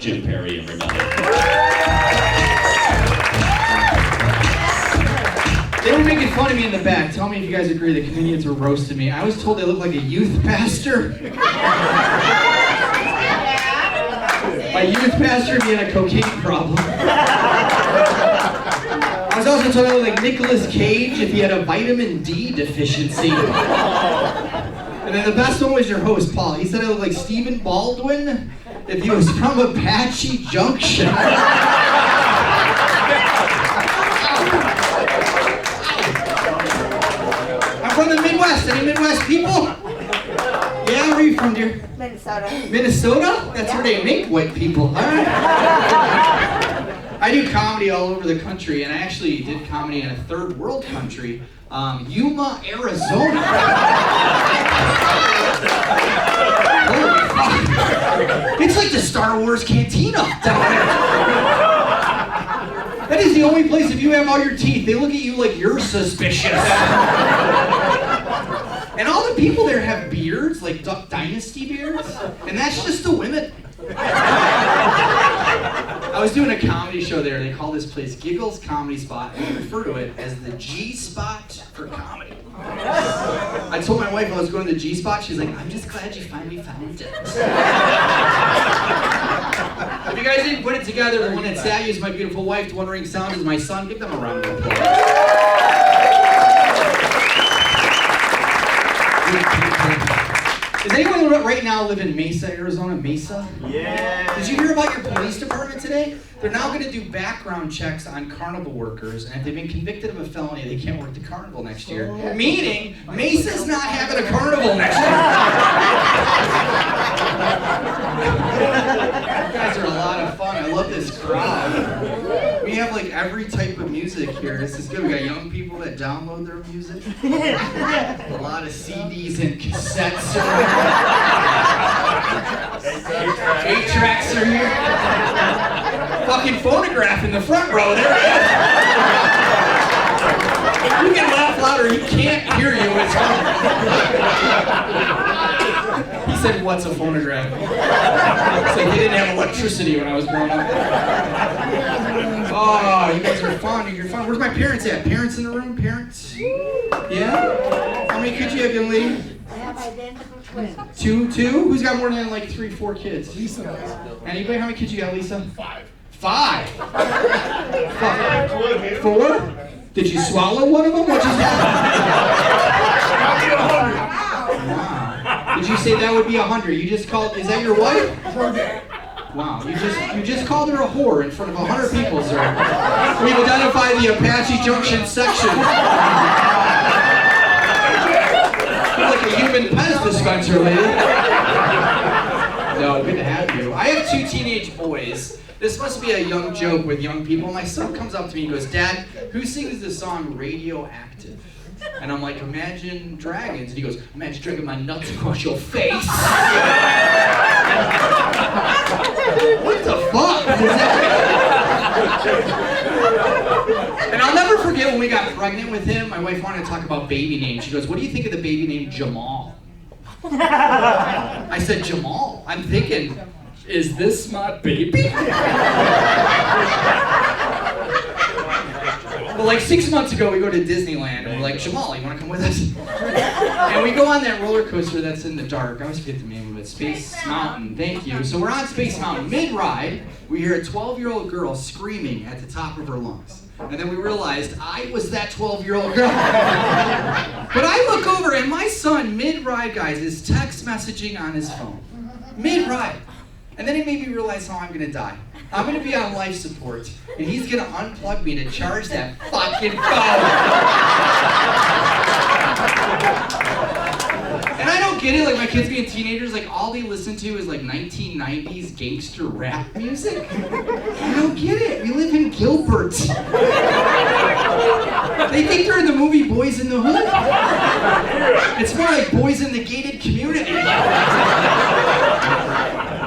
Jim Perry, everybody. They were making fun of me in the back. Tell me if you guys agree the comedians were roasting me. I was told they looked like a youth pastor. My youth pastor being a cocaine problem. I was also told I looked like Nicolas Cage if he had a vitamin D deficiency. And then the best one was your host, Paul. He said I looked like Stephen Baldwin if he was from Apache Junction. I'm from the Midwest. Any Midwest people? Yeah, where are you from, dear? Minnesota. Minnesota? That's where they make white people. All right. I do comedy all over the country, and I actually did comedy in a third world country, Yuma, Arizona. Holy fuck. It's like the Star Wars Cantina down there. That is the only place, if you have all your teeth, they look at you like you're suspicious. And all the people there have beards, like Duck Dynasty beards, and that's just the women. I was doing a comedy show there. They call this place Giggles Comedy Spot, and they refer to it as the G-Spot for comedy. I told my wife I was going to the G-Spot. She's like, I'm just glad you finally found it. If you guys didn't put it together, the one that Sally is my beautiful wife, the One Ring Sound is my son. Give them a round of applause. Does anyone right now live in Mesa, Arizona? Mesa? Yeah. Did you hear about your police department today? They're now going to do background checks on carnival workers, and if they've been convicted of a felony, they can't work the carnival next year. Meaning, Mesa's not having a carnival next year. You guys are a lot of fun. I love this crowd. We have like every type of music here. This is good. We got young people that download their music. A lot of CDs and cassettes. 8 tracks are here. Fucking phonograph in the front row. There it is. You can laugh louder. You can't hear you. It's hard. He said, "What's a phonograph?" It's like he didn't have electricity when I was growing up. Oh, you guys are fun. You're fun. Where's my parents at? Parents in the room? Parents? Yeah? How many kids you have, young lady? I have identical twins. Two? Who's got more than like 3, 4 kids? Lisa. Anybody? How many kids you got, Lisa? 5. 5? 4? Did you swallow one of them? What just happened? Wow. Did you say that would be 100? You just called, is that your wife? Wow, you just called her a whore in front of 100 people, sir. We've identified the Apache Junction section. You're like a human pest dispenser, lady. No, good to have you. I have 2 teenage boys. This must be a young joke with young people. My son comes up to me and goes, "Dad, who sings the song Radioactive?" And I'm like, "Imagine Dragons." And he goes, "Imagine dragging my nuts across your face." What the fuck? And I'll never forget when we got pregnant with him, my wife wanted to talk about baby names. She goes, "What do you think of the baby name Jamal?" I said, "Jamal?" I'm thinking, is this my baby? Well, like 6 months ago, we go to Disneyland, and we're like, "Jamal, you want to come with us?" And we go on that roller coaster that's in the dark. I always forget the name of it. Space Mountain. Thank you. So we're on Space Mountain. Mid-ride, we hear a 12-year-old girl screaming at the top of her lungs. And then we realized I was that 12-year-old girl. But I look over, and my son, mid-ride, guys, is text messaging on his phone. Mid-ride. And then it made me realize how I'm going to die. I'm going to be on life support, and he's going to unplug me to charge that fucking phone. And I don't get it, like my kids being teenagers, like all they listen to is like 1990s gangster rap music. I don't get it. We live in Gilbert. They think they're in the movie Boys in the Hood. It's more like Boys in the Gated Community.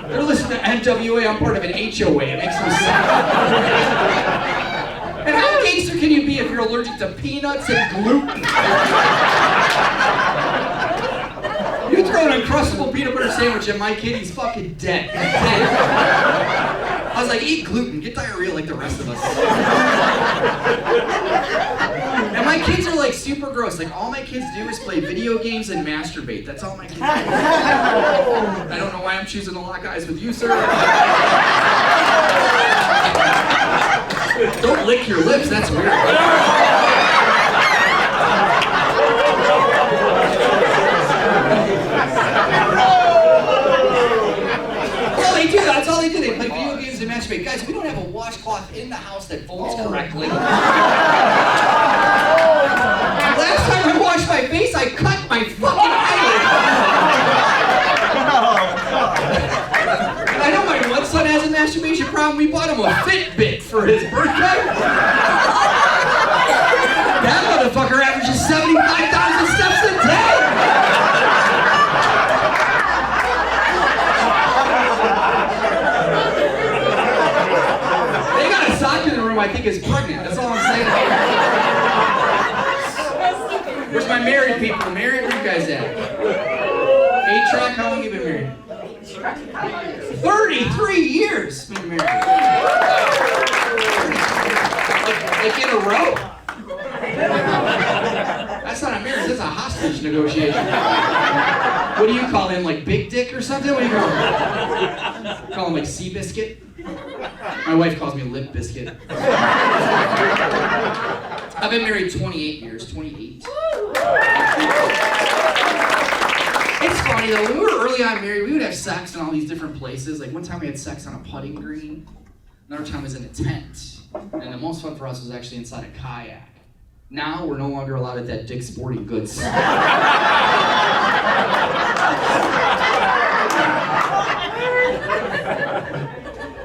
They're listening to NWA. I'm part of an HOA. It makes no sense. And how gangster can you be if you're allergic to peanuts and gluten? You throw an Uncrustable peanut butter sandwich at my kid, he's fucking dead. He's dead. like, eat gluten, get diarrhea like the rest of us. And my kids are like super gross. Like all my kids do is play video games and masturbate. That's all my kids do. I don't know why I'm choosing to lock eyes with you, sir. Don't lick your lips, that's weird. That's all they do. They play video games and masturbate. Guys, we don't have a washcloth in the house that folds correctly. Last time I washed my face, I cut my fucking eyelid. And I know my one son has a masturbation problem. We bought him a Fitbit for his birthday. That motherfucker averages 75,000 steps a day. I think is pregnant. That's all I'm saying. Where's my married people? Married? Where you guys at? 8-track? How long you been married? 33 years been married. Like in a row? That's not a marriage. That's a hostage negotiation. What do you call him? Like Big Dick or something? What do you call him? Call him like Seabiscuit? My wife calls me Lip Biscuit. I've been married 28 years, 28. It's funny though, when we were early on married, we would have sex in all these different places. Like one time we had sex on a putting green, another time was in a tent, and the most fun for us was actually inside a kayak. Now we're no longer allowed at that Dick's Sporting Goods.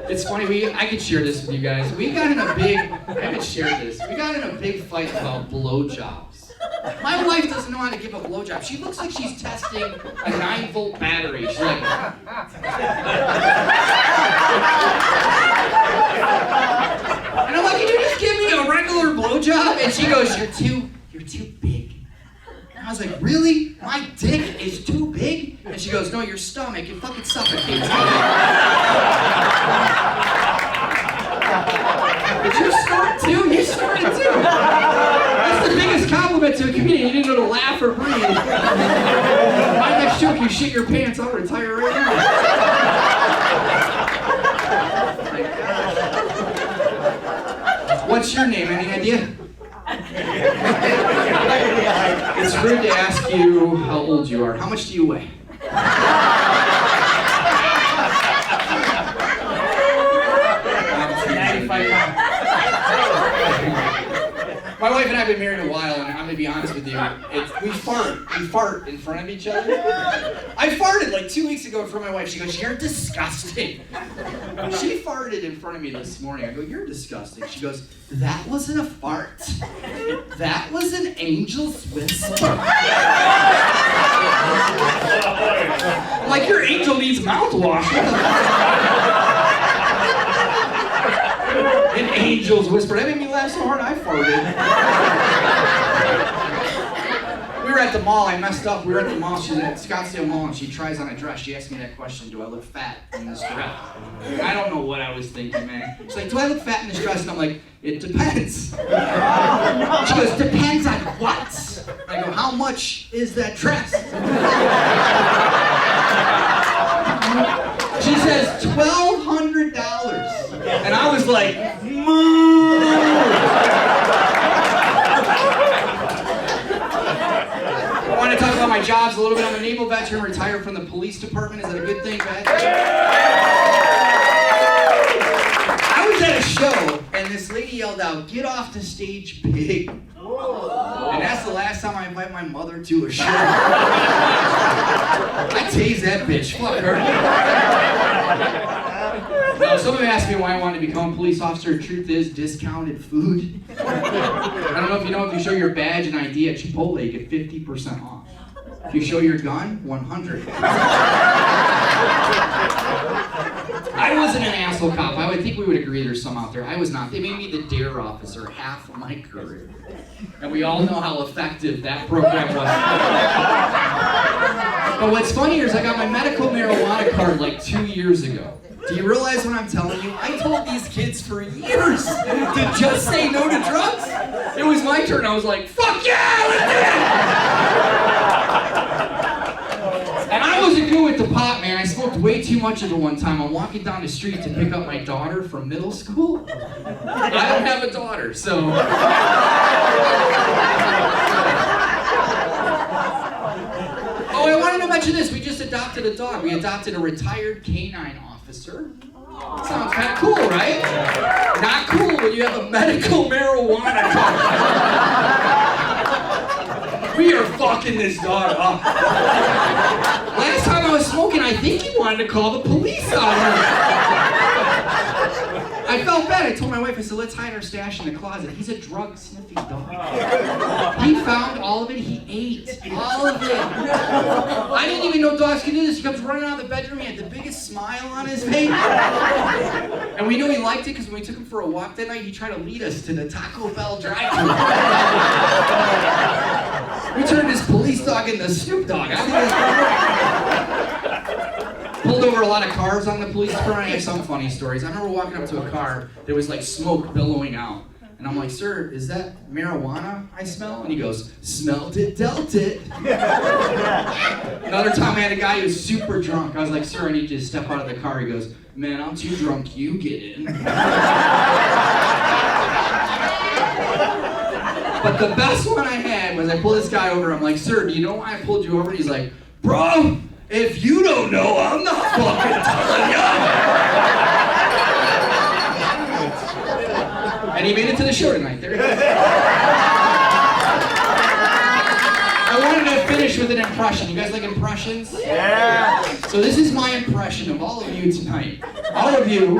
It's funny, I could share this with you guys. We got in a big, I haven't shared this, we got in a big fight about blowjobs. My wife doesn't know how to give a blowjob. She looks like she's testing a 9-volt battery. She's like, and I'm like, can you just give me a regular blowjob? And she goes, you're too big. And I was like, really? My dick is too big? And she goes, no, your stomach, it fucking suffocates me. Did you snort too? You snorted too. That's the biggest compliment to a comedian. You didn't know to laugh or breathe. My next joke, you shit your pants, I'll retire right now. What's your name? Any idea? It's rude to ask you how old you are. How much do you weigh? 95 pounds. My wife and I have been married a while, and I'm gonna be honest with you. We fart in front of each other. I farted like 2 weeks ago in front of my wife. She goes, you're disgusting. She farted in front of me this morning. I go, you're disgusting. She goes, that wasn't a fart. That was an angel's whisper. I'm like, your angel needs mouthwash. An angel's whisper. That made me laugh so hard I farted. We were at the mall. I messed up. We were at the mall. She's at Scottsdale Mall, and she tries on a dress. She asked me that question, do I look fat in this dress? I don't know what I was thinking, man. She's like, do I look fat in this dress? And I'm like, it depends. She goes, depends on what? I go, how much is that dress? She says, $1,200. And I was like, moo! I want to talk about my jobs a little bit. I'm a naval veteran, retired from the police department. Is that a good thing, bad thing? I was at a show, and this lady yelled out, get off the stage, pig. And that's the last time I invite my mother to a show. I tase that bitch. Fuck her. Now, somebody asked me why I wanted to become a police officer. The truth is, discounted food. I don't know if you know, if you show your badge and ID at Chipotle, you get 50% off. If you show your gun, 100. I wasn't an asshole cop. I would think we would agree there's some out there. I was not. They made me the DARE officer half of my career. And we all know how effective that program was. But what's funnier is I got my medical marijuana card like 2 years ago. Do you realize what I'm telling you? I told these kids for years to just say no to drugs. It was my turn. I was like, fuck yeah, let's do it! And I wasn't good with the pot, man. I smoked way too much of it one time. I'm walking down the street to pick up my daughter from middle school. I don't have a daughter, so... Oh, I wanted to mention this. We just adopted a dog. We adopted a retired canine officer. Sounds kind of cool, right? Not cool when you have a medical marijuana dog. We are fucking this dog up. Last time I was smoking, I think he wanted to call the police on her. I felt bad. I told my wife, I said, let's hide our stash in the closet. He's a drug sniffing dog. He found all of it. He ate all of it. I didn't even know dogs could do this. He comes running out of the bedroom. He had the biggest smile on his face. And we knew he liked it because when we took him for a walk that night, he tried to lead us to the Taco Bell drive-thru. We turned his police dog into Snoop Dogg. Pulled over a lot of cars on the police car. I have some funny stories. I remember walking up to a car, there was like smoke billowing out. And I'm like, sir, is that marijuana I smell? And he goes, smelled it, dealt it. Another time I had a guy who was super drunk. I was like, sir, I need you to step out of the car. He goes, man, I'm too drunk, you get in. But the best one I had was I pulled this guy over. I'm like, sir, do you know why I pulled you over? And he's like, bro, if you don't know, I'm not fucking telling you. And he made it to the show tonight. There he is. I wanted to finish with an impression. You guys like impressions? Yeah. So this is my impression of all of you tonight. All of you,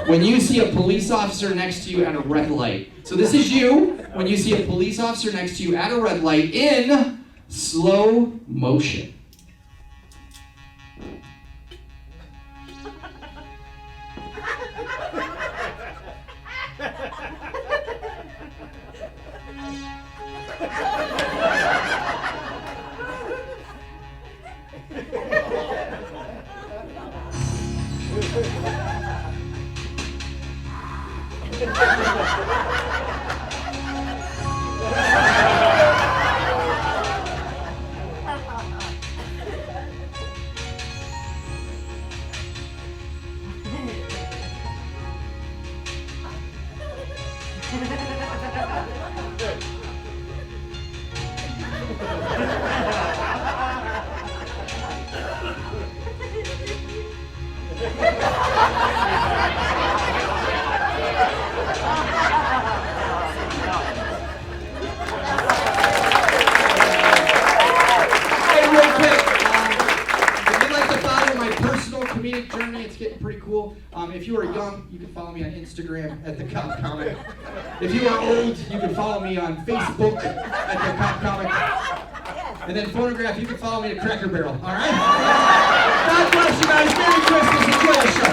when you see a police officer next to you at a red light. So this is you when you see a police officer next to you at a red light in slow motion. Journey, it's getting pretty cool. If you are young, you can follow me on Instagram at The Cop Comic. If you are old, you can follow me on Facebook at The Cop Comic. And then Phonograph, you can follow me at Cracker Barrel. All right? God bless you guys. Merry Christmas. Enjoy the show.